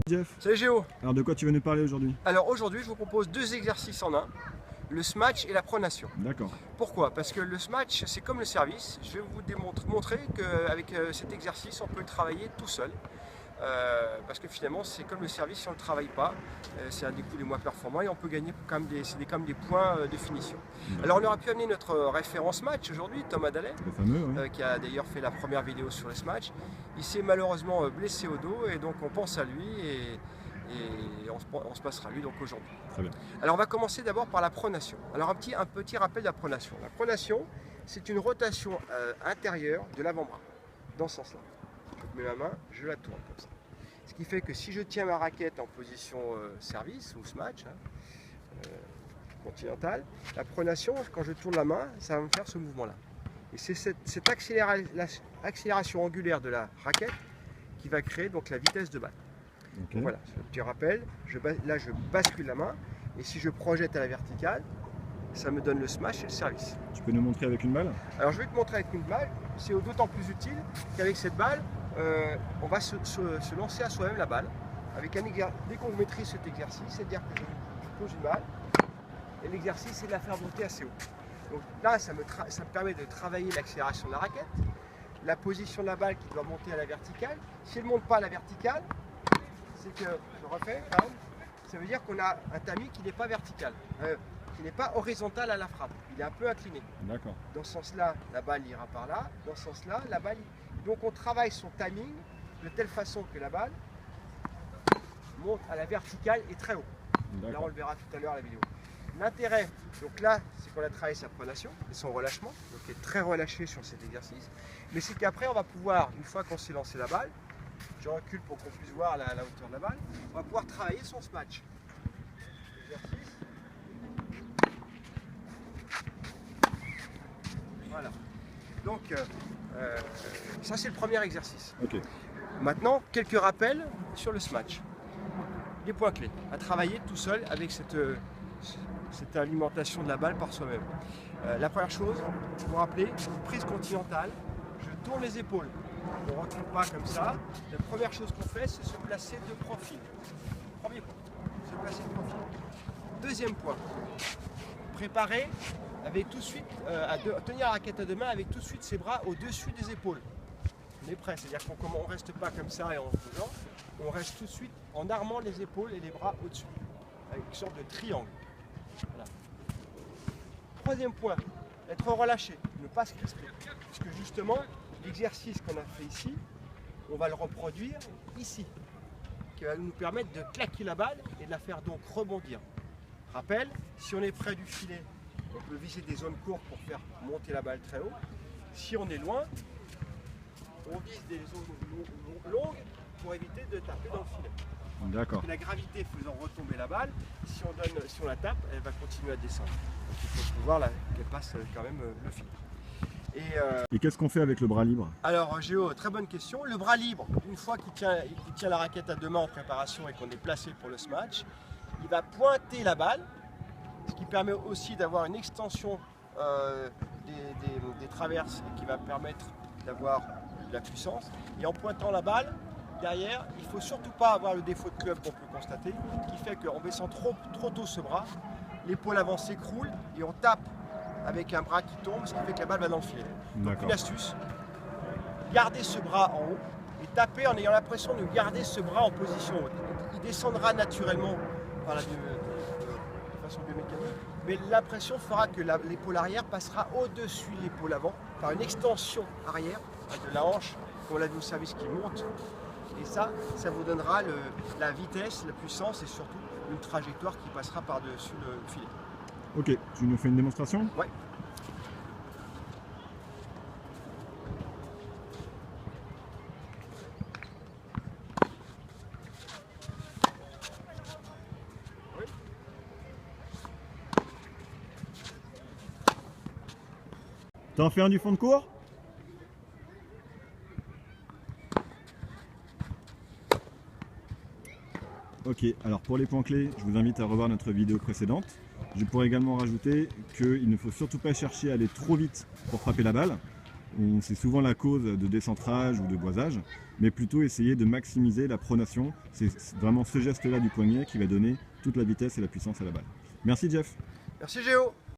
Jeff. Salut Géo. Alors de quoi tu vas nous parler aujourd'hui? Alors aujourd'hui je vous propose deux exercices en un, le smatch et la pronation. D'accord. Pourquoi? Parce que le smatch c'est comme le service, je vais vous montrer qu'avec cet exercice on peut le travailler tout seul. Parce que finalement c'est comme le service, si on ne le travaille pas, c'est un des coups les moins performants et on peut gagner quand même des points de finition. Alors on aurait pu amener notre référence match aujourd'hui, Thomas Dallet, Le fameux, oui. qui a d'ailleurs fait la première vidéo sur le smatch. Il s'est malheureusement blessé au dos et donc on pense à lui et on se passera à lui donc aujourd'hui. Très bien. Alors on va commencer d'abord par la pronation. Alors un petit rappel de la pronation. La pronation c'est une rotation intérieure de l'avant-bras, dans ce sens-là. Je mets ma main, je la tourne comme ça. Ce qui fait que si je tiens ma raquette en position service ou smatch, continentale, la pronation, quand je tourne la main, ça va me faire ce mouvement-là. Et c'est cette accélération angulaire de la raquette qui va créer donc la vitesse de balle. Okay. Donc voilà, ce petit rappel, là je bascule la main, et si je projette à la verticale, ça me donne le smash et le service. Tu peux nous montrer avec une balle? Alors je vais te montrer avec une balle, c'est d'autant plus utile qu'avec cette balle, on va se lancer à soi-même la balle. Avec dès qu'on maîtrise cet exercice, c'est-à-dire que je pose une balle, et l'exercice c'est de la faire monter assez haut. Donc là, ça me permet de travailler l'accélération de la raquette, la position de la balle qui doit monter à la verticale. Si elle ne monte pas à la verticale, c'est que, je refais, ça veut dire qu'on a un tamis qui n'est pas vertical, qui n'est pas horizontal à la frappe, il est un peu incliné. D'accord. Dans ce sens-là, la balle ira par là, dans ce sens-là, la balle... Donc on travaille son timing de telle façon que la balle monte à la verticale et très haut. Là on le verra tout à l'heure à la vidéo. L'intérêt, donc là, c'est qu'on a travaillé sa pronation et son relâchement, donc il est très relâché sur cet exercice. Mais c'est qu'après on va pouvoir, une fois qu'on s'est lancé la balle, je recule pour qu'on puisse voir la hauteur de la balle, on va pouvoir travailler son smatch. Exercice. Voilà. Donc ça c'est le premier exercice. Okay. Maintenant, quelques rappels sur le smatch. Les points clés à travailler tout seul avec cette alimentation de la balle par soi-même. La première chose, vous vous rappelez, prise continentale, je tourne les épaules. On ne recule pas comme ça. La première chose qu'on fait, c'est se placer de profil. Premier point, se placer de profil. Deuxième point, préparer avec tout de suite, tenir la raquette à deux mains avec tout de suite ses bras au-dessus des épaules. On est prêt, c'est-à-dire qu'on ne reste pas comme ça et en bougeant, on reste tout de suite en armant les épaules et les bras au-dessus, avec une sorte de triangle. Voilà. Troisième point, être relâché, ne pas se crisper, puisque justement, l'exercice qu'on a fait ici, on va le reproduire ici, qui va nous permettre de claquer la balle et de la faire donc rebondir. Rappel, si on est près du filet, on peut viser des zones courtes pour faire monter la balle très haut. Si on est loin, on vise des zones longues pour éviter de taper dans le filet. D'accord. La gravité faisant retomber la balle, si on la tape, elle va continuer à descendre. Donc il faut pouvoir qu'elle passe quand même le filet. Et qu'est-ce qu'on fait avec le bras libre? Alors Géo, très bonne question. Le bras libre, une fois qu'il tient la raquette à deux mains en préparation et qu'on est placé pour le smatch, il va pointer la balle, ce qui permet aussi d'avoir une extension des traverses et qui va permettre d'avoir de la puissance. Et en pointant la balle, derrière, il ne faut surtout pas avoir le défaut de club qu'on peut constater, qui fait qu'en baissant trop tôt ce bras, l'épaule avant s'écroule et on tape avec un bras qui tombe, ce qui fait que la balle va dans le filet. Donc une astuce, garder ce bras en haut et taper en ayant l'impression de garder ce bras en position haute. Il descendra naturellement par de façon biomécanique, mais l'impression fera que l'épaule arrière passera au-dessus de l'épaule avant par une extension arrière de la hanche, comme on l'a vu au service, qui monte. Et ça vous donnera la vitesse, la puissance et surtout une trajectoire qui passera par-dessus le filet. Ok, tu nous fais une démonstration? Ouais. T'en fais un du fond de cours? Ok, alors pour les points clés, je vous invite à revoir notre vidéo précédente. Je pourrais également rajouter qu'il ne faut surtout pas chercher à aller trop vite pour frapper la balle. c'est souvent la cause de décentrage ou de boisage, mais plutôt essayer de maximiser la pronation. C'est vraiment ce geste-là du poignet qui va donner toute la vitesse et la puissance à la balle. Merci Jeff. Merci Géo.